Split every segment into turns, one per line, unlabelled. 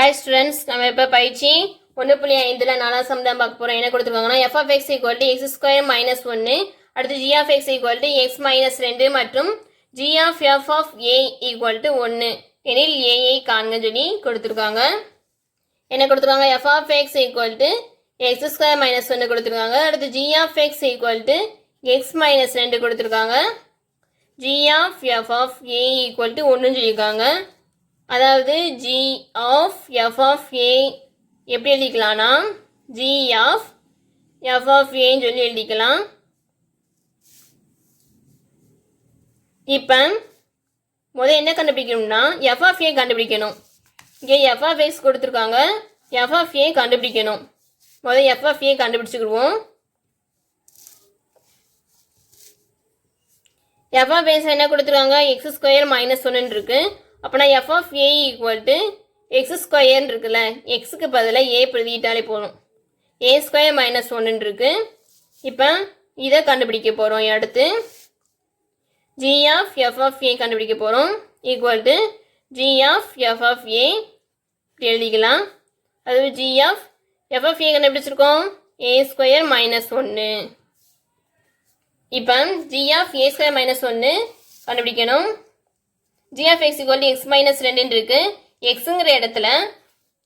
Hi students, நம்ம இப்ப பயிற்சி 1.5ல 4ஆம் சம் தான் பார்க்க போறோம். என்ன கொடுத்திருக்காங்கன்னா f of x equal to x square minus 1, அடுத்து g of x equal to x minus 2 மற்றும் g of f of a equal to 1 எனில் a ஐ காண்க சொல்லி கொடுத்திருக்காங்க. என்ன கொடுத்திருக்காங்க? f of x equal to x square minus 1 கொடுத்திருக்காங்க. அடுத்து g of x equal to x minus 2 கொடுத்திருக்காங்க. g of f of a equal to 1 சொல்லியிருக்காங்க. அதாவது g of f of a எப்படி எழுதிக்கலாம்னா g of f of a சொல்லி எழுதிக்கலாம். இப்போ முதல்ல என்ன கண்டுபிடிக்கணும்னா f of a கண்டுபிடிக்கணும். இங்கே f of x கொடுத்துருக்காங்க, f of a கண்டுபிடிக்கணும். முதல்ல f of a கண்டுபிடிச்சிக்கிடுவோம். f of x என்ன கொடுத்துருக்காங்க? x ஸ்கொயர் மைனஸ் 1 இருக்கு. அப்போனா f of a equal to x square இருக்குல்ல, எக்ஸுக்கு பதிலாக a பிரதிட்டாலே போதும். a ஸ்கொயர் மைனஸ் 1 இருக்கு. இப்போ இதை கண்டுபிடிக்க போகிறோம். அடுத்து g of f of a கண்டுபிடிக்க போகிறோம். Equal to g of f of a எழுதிக்கலாம். அது g of f of a கண்டுபிடிச்சிருக்கோம் a ஸ்கொயர் மைனஸ் 1. இப்போ g of a square minus 1 கண்டுபிடிக்கணும். g of x equal to x minus 2 இருக்கு. xங்கிற இடத்துல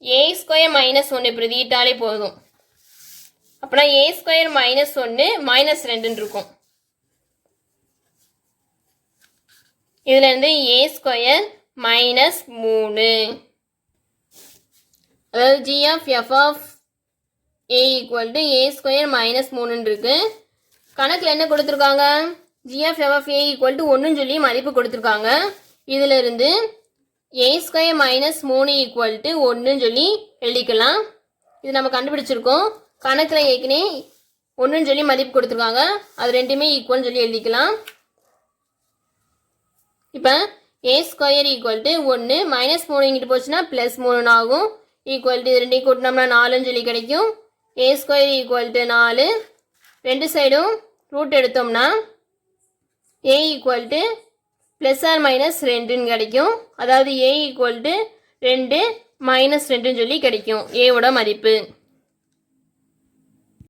a square minus 1 பிரதிட்டாலே போதும். அப்படின்னா a ஸ்கொயர் மைனஸ் 1 மைனஸ் 2 இருக்கும். இதுல இருந்து a ஸ்கொயர் மைனஸ் 3, அதாவது g of f of a equal to a square minus 3 இருக்கு. கணக்கில் என்ன கொடுத்துருக்காங்க? g of f of a equal to 1 சொல்லி மதிப்பு கொடுத்துருக்காங்க. இதில் இருந்து a square minus 3 equal to 1 சொல்லி எழுதிக்கலாம். இது நம்ம கண்டுபிடிச்சிருக்கோம். கணக்கில் ஏற்கனவே 1 சொல்லி மதிப்பு கொடுத்துருக்காங்க, அது ரெண்டுமே ஈக்குவல்னு சொல்லி எழுதிக்கலாம். இப்போ a square equal to 1 minus 3 இங்கிட்டு போச்சுன்னா ப்ளஸ் 3 ஆகும். ஈக்குவல் டு இது ரெண்டையும் கூட்டினோம்னா 4 சொல்லி கிடைக்கும். a ஸ்கொயர் ஈக்குவல் டு 4, ரெண்டு சைடும் ரூட் எடுத்தோம்னா a equal to plus or minus 2ன்னு கிடைக்கும். அதாவது a ஈக்குவல் டு 2 மைனஸ் 2ன்னு சொல்லி கிடைக்கும் ஏவோட மதிப்பு.